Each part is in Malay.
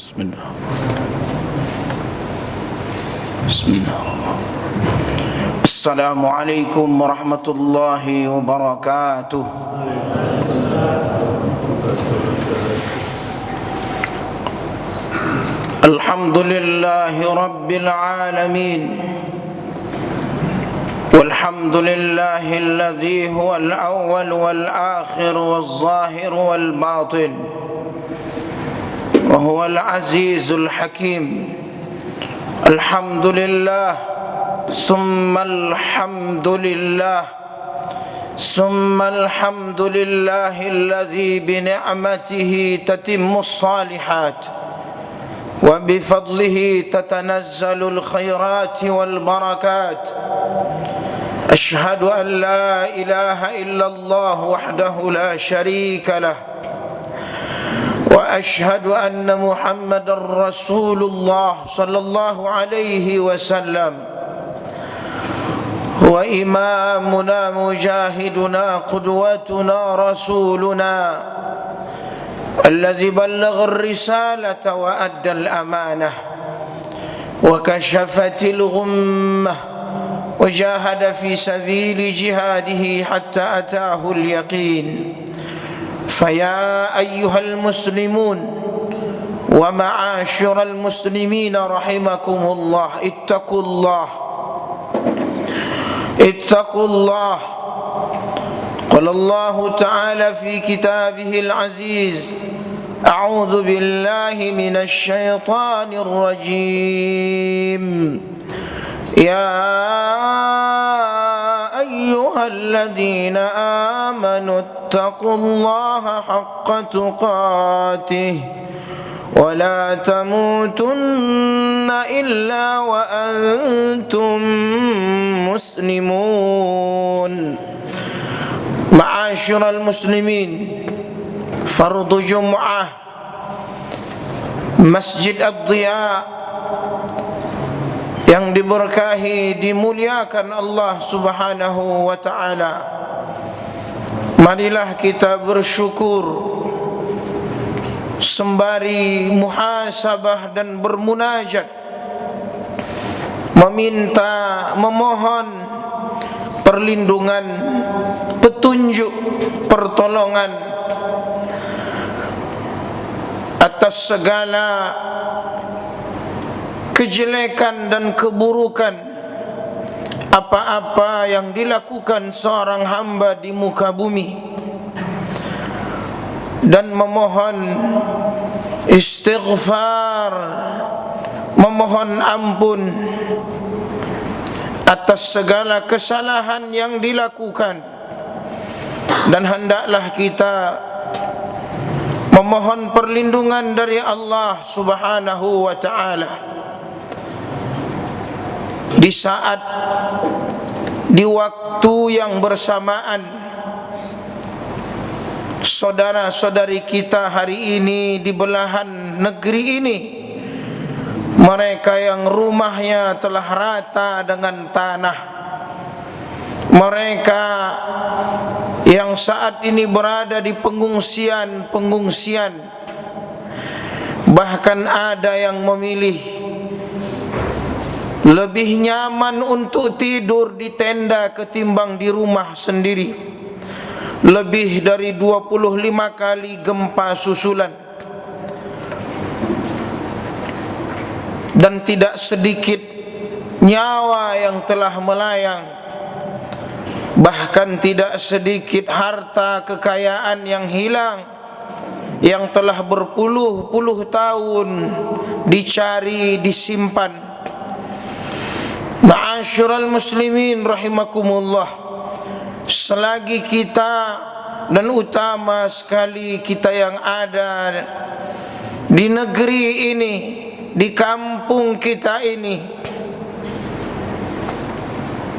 Bismillah. Bismillah. Assalamualaikum warahmatullahi wabarakatuh. Alhamdulillahi rabbil alamin. والحمد لله الذي هو الأول والآخر والظاهر والباطن وهو العزيز الحكيم. الحمد لله ثم الحمد لله ثم الحمد لله الذي بنعمته تتم الصالحات وبفضله تتنزل الخيرات والبركات. أشهد أن لا إله إلا الله وحده لا شريك له وأشهد أن محمدًا رسول الله صلى الله عليه وسلم هو إمامنا مجاهدنا قدوتنا رسولنا الذي بلغ الرسالة وأدى الأمانة وكشفت الغمة وجاهد في سبيل جهاده حتى أتاه اليقين. فيا أيها المسلمون ومعاشر المسلمين رحمكم الله اتقوا الله اتقوا الله. قال الله تعالى في كتابه العزيز: أعوذ بالله من الشيطان الرجيم. يا أيها الذين آمنوا اتقوا الله حق تقاته ولا تموتن إلا وأنتم مسلمون. معاشر المسلمين، فرض جمعة Masjid Ad-Dhiya yang diberkahi, dimuliakan Allah Subhanahu wa ta'ala. Marilah kita bersyukur sembari muhasabah dan bermunajat, meminta, memohon perlindungan, petunjuk, pertolongan atas segala kejelekan dan keburukan apa-apa yang dilakukan seorang hamba di muka bumi, dan memohon istighfar, memohon ampun atas segala kesalahan yang dilakukan. Dan hendaklah kita memohon perlindungan dari Allah Subhanahu wa ta'ala di saat, di waktu yang bersamaan saudara-saudari kita hari ini di belahan negeri ini, mereka yang rumahnya telah rata dengan tanah, mereka yang saat ini berada di pengungsian, bahkan ada yang memilih lebih nyaman untuk tidur di tenda ketimbang di rumah sendiri. Lebih dari 25 kali gempa susulan, dan tidak sedikit nyawa yang telah melayang, bahkan tidak sedikit harta kekayaan yang hilang, yang telah berpuluh-puluh tahun dicari, disimpan. Ma'asyiral muslimin rahimakumullah, selagi kita, dan utama sekali kita yang ada di negeri ini, di kampung kita ini,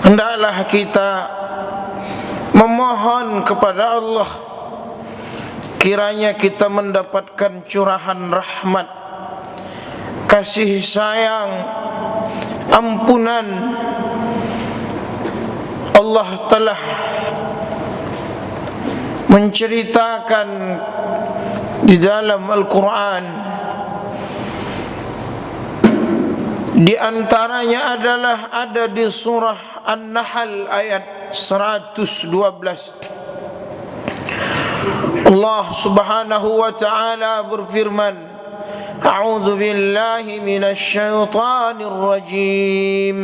hendaklah kita memohon kepada Allah kiranya kita mendapatkan curahan rahmat, kasih sayang, ampunan. Allah telah menceritakan di dalam Al-Quran Di antaranya adalah ada di surah An-Nahl ayat 112. Allah Subhanahu wa taala berfirman, A'udzu billahi minasy syaithanir rajim.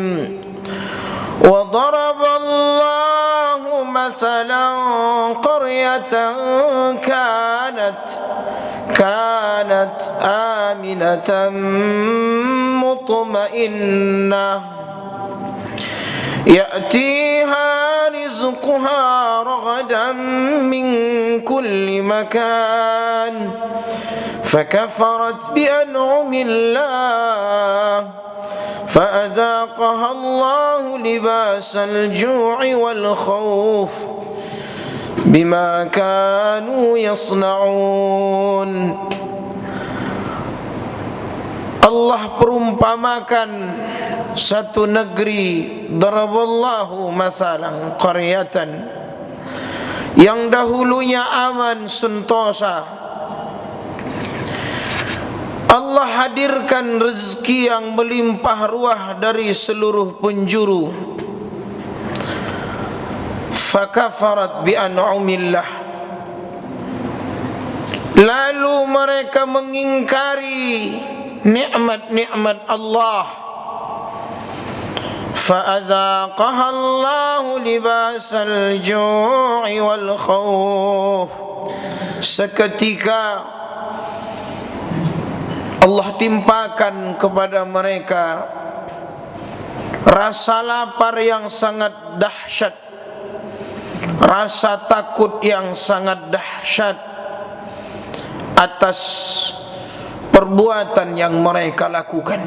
Wa daraballahu mathalan qaryatan kanat aminatan mutma'innah ya'tiha rizquha ragadan min kulli makan فكفرت بأنعم الله فأذاقها الله لباس الجوع والخوف بما كانوا يصنعون. Allah perumpamakan satu negeri, daraballahu masalan qaryatan, yang dahulunya aman sentosa. Allah hadirkan rezeki yang melimpah ruah dari seluruh penjuru. Fakafarat bi an'umillah, lalu mereka mengingkari nikmat-nikmat Allah. Fa'adzaqaha Allahu libasal ju'i wal khauf, seketika Allah timpakan kepada mereka rasa lapar yang sangat dahsyat, rasa takut yang sangat dahsyat atas perbuatan yang mereka lakukan.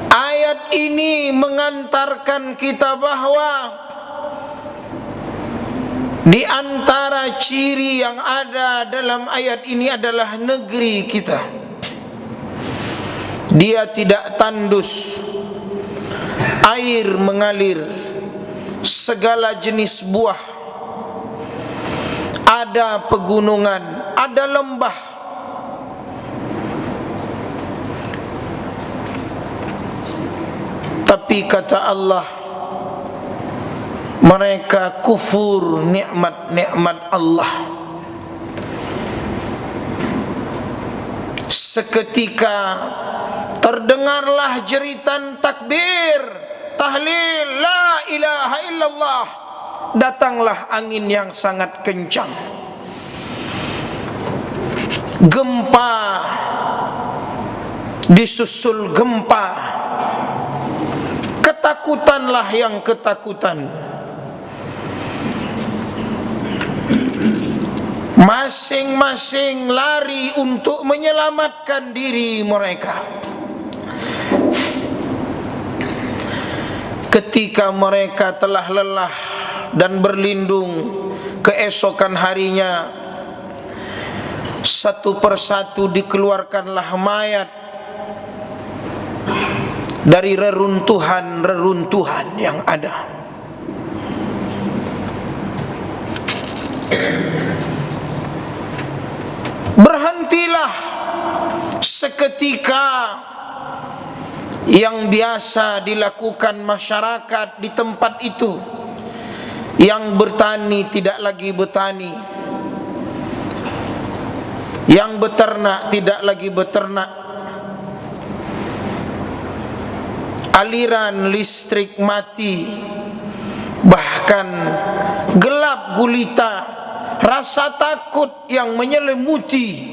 Ayat ini mengantarkan kita bahwa di antara ciri yang ada dalam ayat ini adalah negeri kita. Dia tidak tandus, air mengalir, segala jenis buah, ada pegunungan, ada lembah. Tapi kata Allah, mereka kufur nikmat-nikmat Allah. Seketika terdengarlah jeritan takbir, tahlil, la ilaha illallah. Datanglah angin yang sangat kencang, gempa disusul gempa, ketakutanlah yang ketakutan. Masing-masing lari untuk menyelamatkan diri mereka. Ketika mereka telah lelah dan berlindung, keesokan harinya satu persatu dikeluarkanlah mayat dari reruntuhan-reruntuhan yang ada. Berhentilah seketika yang biasa dilakukan masyarakat di tempat itu. Yang bertani tidak lagi bertani, yang beternak tidak lagi beternak. Aliran listrik mati, bahkan gelap gulita, rasa takut yang menyelimuti.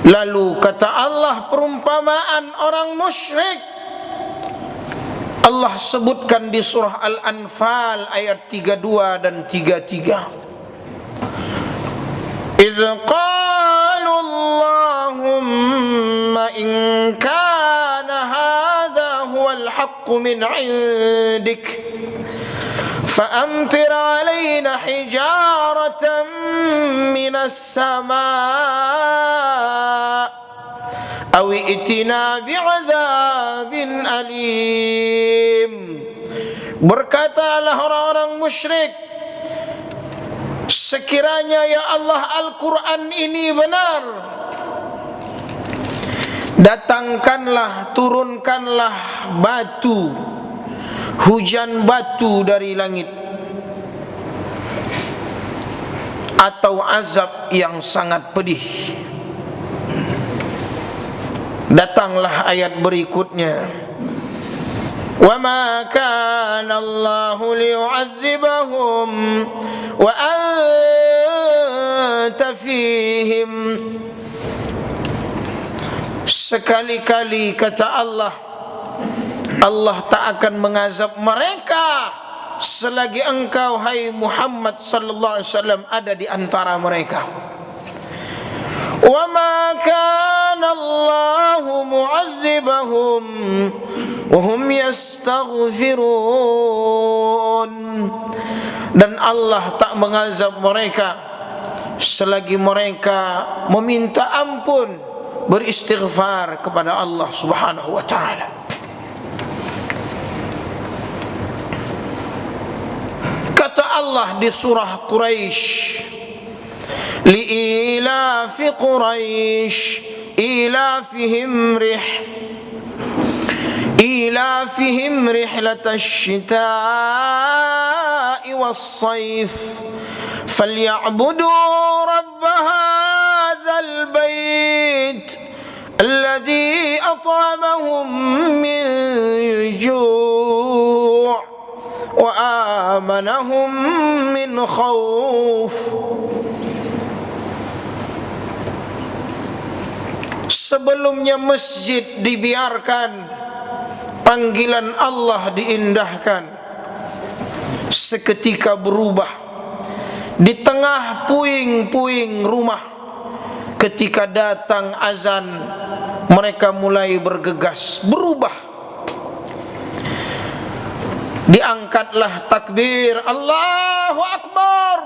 Lalu kata Allah perumpamaan orang musyrik. Allah sebutkan di surah Al-Anfal ayat 32 dan 33. إذ قالوا اللهم إن كان هذا هو الحق من عندك فأمطر علينا حجارة من السماء أو ائتنا بعذاب أليم. Berkatalah orang-orang musyrik, sekiranya ya Allah Al-Quran ini benar, datangkanlah, turunkanlah batu, hujan batu dari langit, atau azab yang sangat pedih. Datanglah ayat berikutnya, wa ma kana Allahu liyu'adzibahum wa anta fihim. Sekali-kali kata Allah, Allah tak akan mengazab mereka selagi engkau hai Muhammad sallallahu alaihi wasallam ada di antara mereka. Wa ma kana Allahu mu'adzibahum wa hum yastaghfirun. Dan Allah tak mengazab mereka selagi mereka meminta ampun, beristighfar kepada Allah Subhanahu wa taala. Kata Allah di surah Quraisy, li'ilafi Quraisy ilafihim rihlatash shita'i was-sayf falyabudu rabb hadzal bait alladhi at'amahum min ju' wa amanahum min khauf. Sebelumnya masjid dibiarkan, panggilan Allah diindahkan, seketika berubah. Di tengah puing-puing rumah, ketika datang azan, mereka mulai bergegas, berubah. Diangkatlah takbir, Allahu Akbar.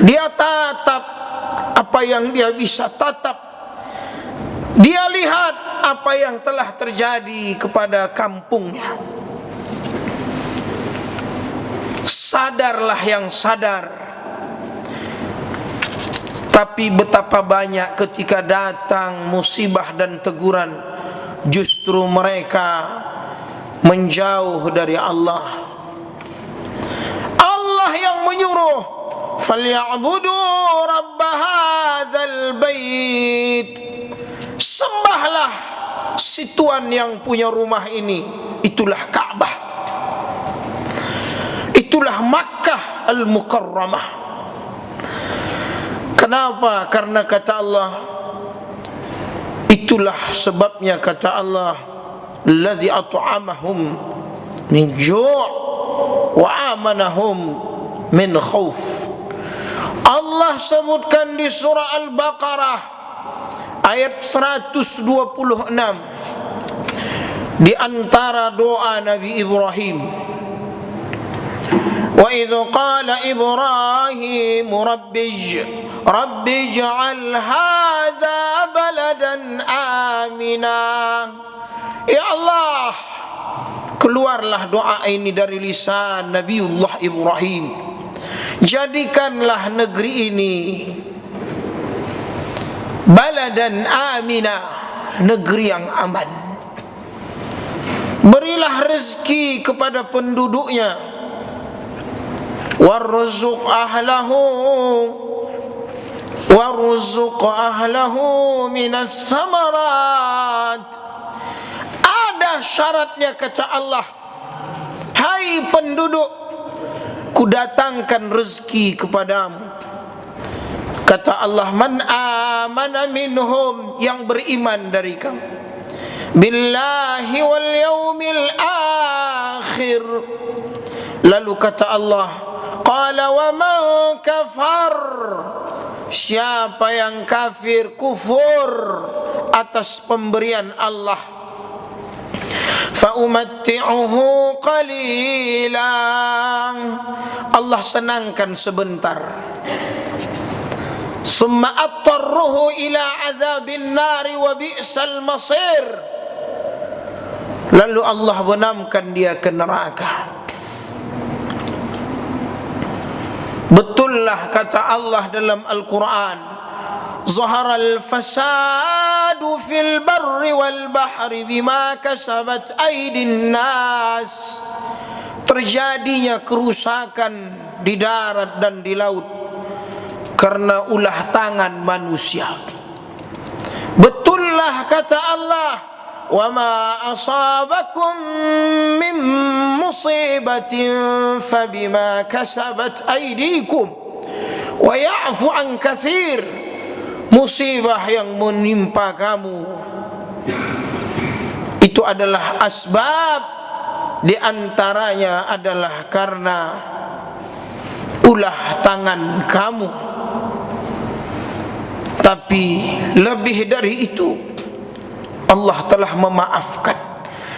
Dia tatap apa yang dia bisa tatap. Dia lihat apa yang telah terjadi kepada kampungnya. Sadarlah yang sadar. Tapi betapa banyak ketika datang musibah dan teguran, justru mereka menjauh dari Allah. Allah yang menyuruh, falyabudu rabb hadzal bait. Sembahlah si Tuhan yang punya rumah ini. Itulah Ka'bah, itulah Makkah Al-Mukarramah. Kenapa? Karena kata Allah, itulah sebabnya kata Allah, alladzi at'amahum min ju' wa amanahum min khauf. Allah sebutkan di surah Al-Baqarah ayat 126, di antara doa Nabi Ibrahim, wa idh qala Ibrahim rabbi ij'al hadha baladan amina. Ya Allah, keluarlah doa ini dari lisan Nabiullah Ibrahim, jadikanlah negeri ini baladan amina, negeri yang aman. Berilah rezeki kepada penduduknya, warzuq ahlahu minas samarat. Ada syaratnya kata Allah, hai penduduk, kudatangkan rezeki kepadamu. Kata Allah, man amana minhum, yang beriman dari kamu, billahi wal yaumil akhir. Lalu kata Allah, qala wa man kafar, siapa yang kafir, kufur atas pemberian Allah, fa umatti'uhu qalila, Allah senangkan sebentar, summa attarruhu ila azabin nari wa bi'sal masir, lalu Allah benamkan dia ke neraka. Betullah kata Allah dalam Al-Quran, Zaharal fasadu fil barri wal bahri bima kasabat aydin nas. Terjadinya kerusakan di darat dan di laut karena ulah tangan manusia. Betullah kata Allah, wa ma asabakum min musibatin fabima kasabat aydikum wa ya'fu an katsir. Musibah yang menimpa kamu itu adalah asbab, di antaranya adalah karena ulah tangan kamu. Tapi lebih dari itu, Allah telah memaafkan.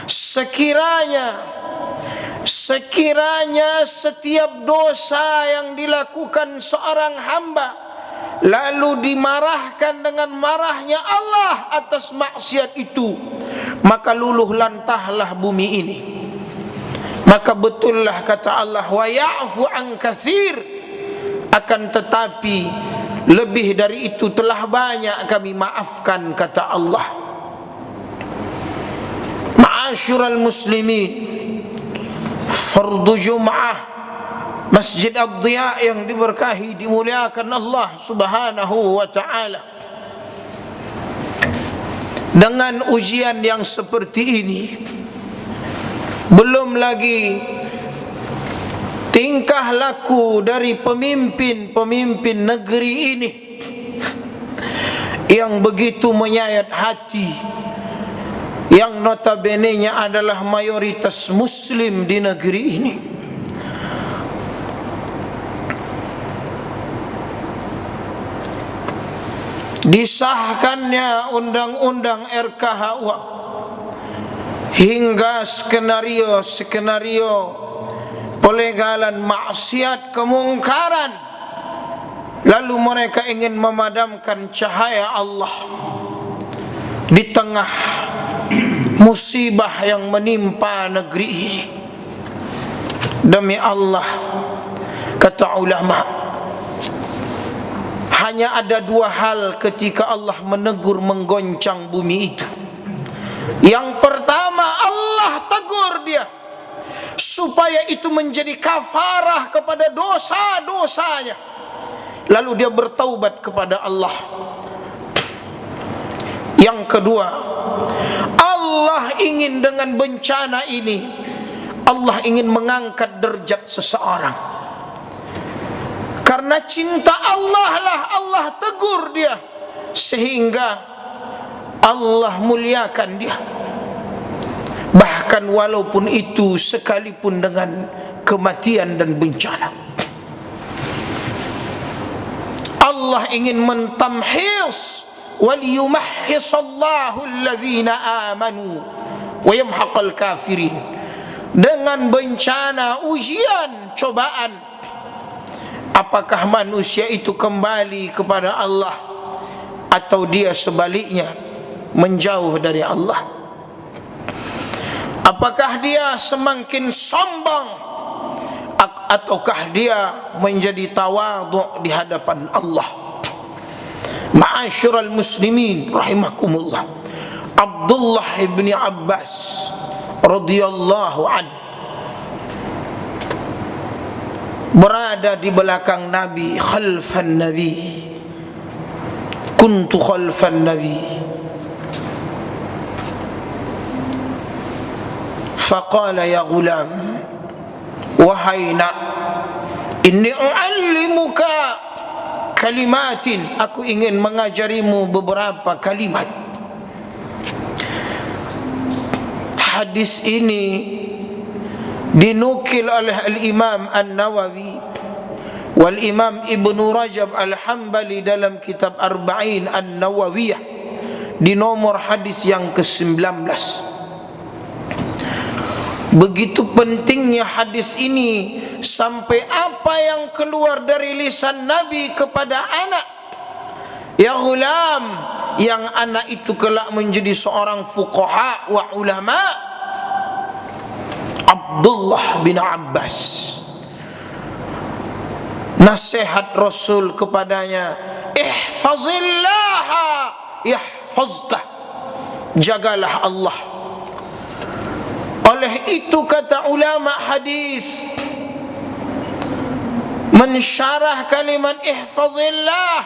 Sekiranya setiap dosa yang dilakukan seorang hamba lalu dimarahkan dengan marahnya Allah atas maksiat itu, maka luluh lantahlah bumi ini. Maka betullah kata Allah, wa ya'fu an katsir, akan tetapi lebih dari itu telah banyak kami maafkan kata Allah. Ma'asyiral muslimin, fardu Jum'ah Masjid Ad-Diya yang diberkahi, dimuliakan Allah Subhanahu wa ta'ala. Dengan ujian yang seperti ini, belum lagi tingkah laku dari pemimpin negeri ini yang begitu menyayat hati, yang notabene-nya adalah mayoritas muslim di negeri ini. Disahkannya undang-undang RKHU hingga skenario pelegalan maksiat kemungkaran, lalu mereka ingin memadamkan cahaya Allah di tengah musibah yang menimpa negeri ini. Demi Allah, kata ulama, hanya ada dua hal ketika Allah menegur menggoncang bumi itu. Yang pertama, Allah tegur dia supaya itu menjadi kafarah kepada dosa-dosanya, lalu dia bertaubat kepada Allah. Yang kedua, Allah ingin dengan bencana ini, Allah ingin mengangkat derajat seseorang. Karena cinta Allah lah Allah tegur dia, sehingga Allah muliakan dia. Bahkan walaupun itu sekalipun dengan kematian dan bencana. Allah ingin mentamhis, wal yumahhisallahu allazina amanu wa yamhaqal kafirin. Dengan bencana, ujian, cobaan, apakah manusia itu kembali kepada Allah atau dia sebaliknya menjauh dari Allah? Apakah dia semakin sombong ataukah dia menjadi tawadhu di hadapan Allah? Ma'asyiral muslimin rahimakumullah, Abdullah bin Abbas radhiyallahu anhu berada di belakang Nabi, khalfan Nabi. Kuntu khalfan Nabi. Faqala ya ghulam, wahai nak, inni uallimuka kalimatin, aku ingin mengajarimu beberapa kalimat. Hadis ini dinukil oleh Al-Imam An-Nawawi wal Imam Ibnu Rajab Al-Hambali dalam kitab Arba'in An-Nawawiyah di nomor hadis yang ke-19. Begitu pentingnya hadis ini sampai apa yang keluar dari lisan Nabi kepada anak, ya ghulam, yang anak itu kelak menjadi seorang fuqaha wa ulama. Abdullah bin Abbas nasihat Rasul kepadanya, ihfazillaha yahfazka, jagalah Allah. Oleh itu kata ulama hadis mensyarah kalimat ihfazillah,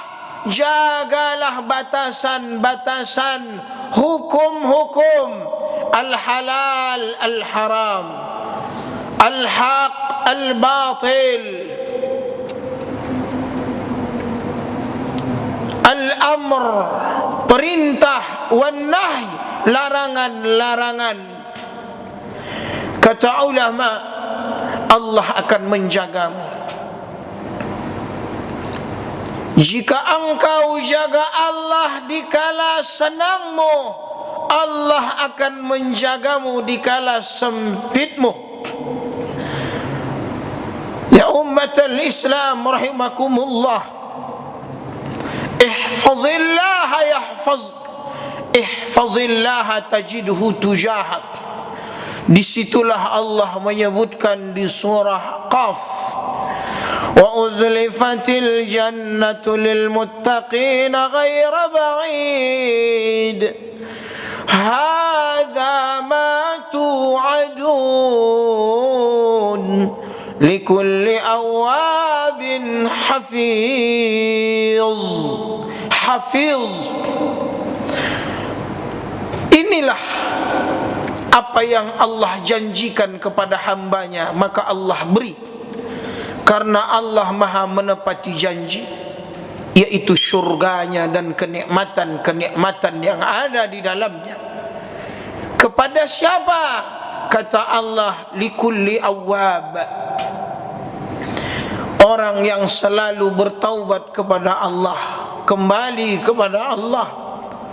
jagalah batasan-batasan hukum-hukum al-halal al-haram, al-haq al-batil, al-amr perintah, wan nahy larangan-larangan. Kata ulama, Allah akan menjagamu. Jika engkau jaga Allah dikala senangmu, Allah akan menjagamu dikala sempitmu. Ya ummatal Islam rahimakumullah, ihfazillah yahfazk, ihfazillah tajidhu tujahak. Disitulah Allah menyebutkan di surah Qaf, wa uzlifatil jannatu lil muttaqin ghaira ba'id, hadza ma tu'adun likulli awabin hafiz. Hafiz, inilah apa yang Allah janjikan kepada hambanya, maka Allah beri. Karena Allah maha menepati janji, yaitu syurganya dan kenikmatan-kenikmatan yang ada di dalamnya. Kepada siapa? Kata Allah, likulli awwab, orang yang selalu bertaubat kepada Allah, kembali kepada Allah.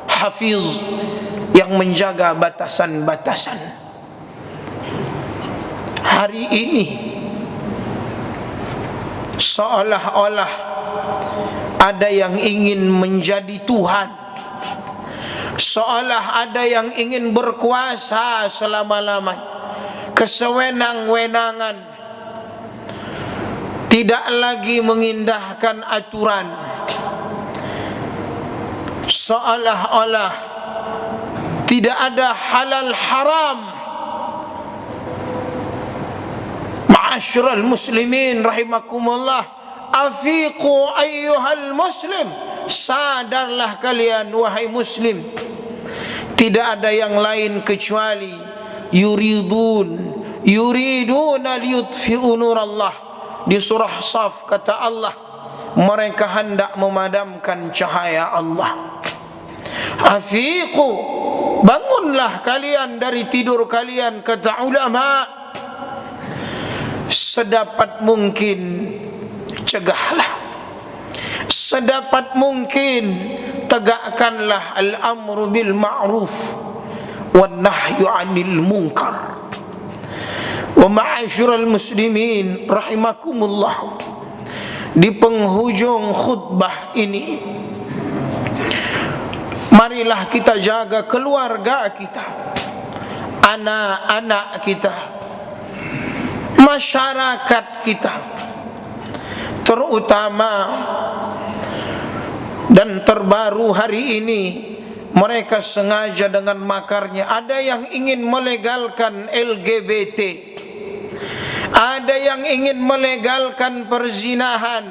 Hafiz, yang menjaga batasan-batasan. Hari ini seolah-olah ada yang ingin menjadi Tuhan, seolah ada yang ingin berkuasa selama-lamanya, kesewenang-wenangan, tidak lagi mengindahkan aturan, seolah-olah tidak ada halal haram. Ma'asyiral muslimin rahimakumullah, afiqu ayyuhal muslim, sadarlah kalian wahai muslim, tidak ada yang lain kecuali yuriduna liyutfi'u nurallah. Di surah Saf kata Allah, mereka hendak memadamkan cahaya Allah. Afiqu, bangunlah kalian dari tidur kalian, kata ulama. Sedapat mungkin cegahlah, sedapat mungkin tegakkanlah al-amru bil ma'ruf wan nahyu 'anil munkar. Wa ma'asyiral muslimin rahimakumullah, di penghujung khutbah ini, marilah kita jaga keluarga kita, anak-anak kita, masyarakat kita, terutama dan terbaru hari ini mereka sengaja dengan makarnya. Ada yang ingin melegalkan LGBT, ada yang ingin melegalkan perzinahan,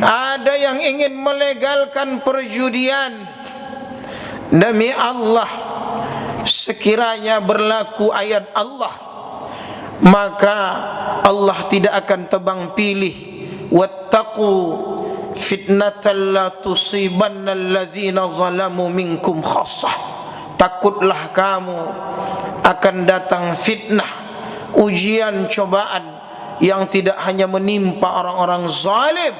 ada yang ingin melegalkan perjudian. Demi Allah, sekiranya berlaku ayat Allah, maka Allah tidak akan tebang pilih. Wattaqu fitnatan la tusibanna allazina zalamu minkum khassah. Takutlah kamu akan datang fitnah, ujian, cobaan yang tidak hanya menimpa orang-orang zalim,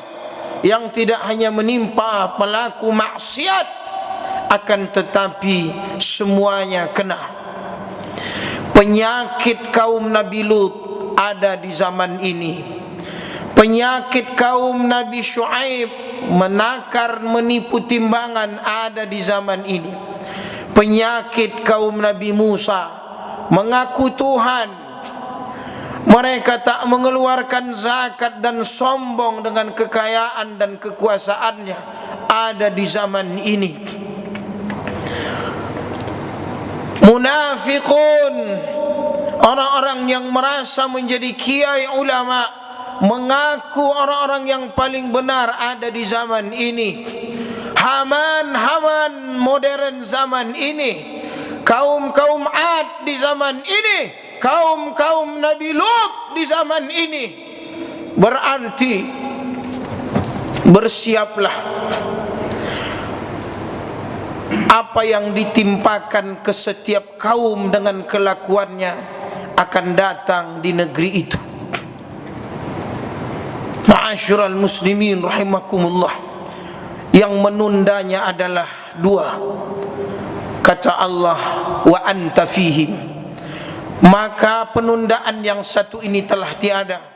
yang tidak hanya menimpa pelaku maksiat, akan tetapi semuanya kena. Penyakit kaum Nabi Lut ada di zaman ini. Penyakit kaum Nabi Syuaib, menakar menipu timbangan, ada di zaman ini. Penyakit kaum Nabi Musa, mengaku Tuhan, Mereka tak mengeluarkan zakat dan sombong dengan kekayaan dan kekuasaannya ada di zaman ini. Munafiqun, orang-orang yang merasa menjadi kiai ulama, mengaku orang-orang yang paling benar ada di zaman ini. Haman modern zaman ini, kaum-kaum Ad di zaman ini, kaum-kaum Nabi Lut di zaman ini. Berarti bersiaplah, apa yang ditimpakan ke setiap kaum dengan kelakuannya akan datang di negeri itu. Ma'asyiral muslimin rahimakumullah, yang menundanya adalah dua. Kata Allah, wa anta fihim, maka penundaan yang satu ini telah tiada.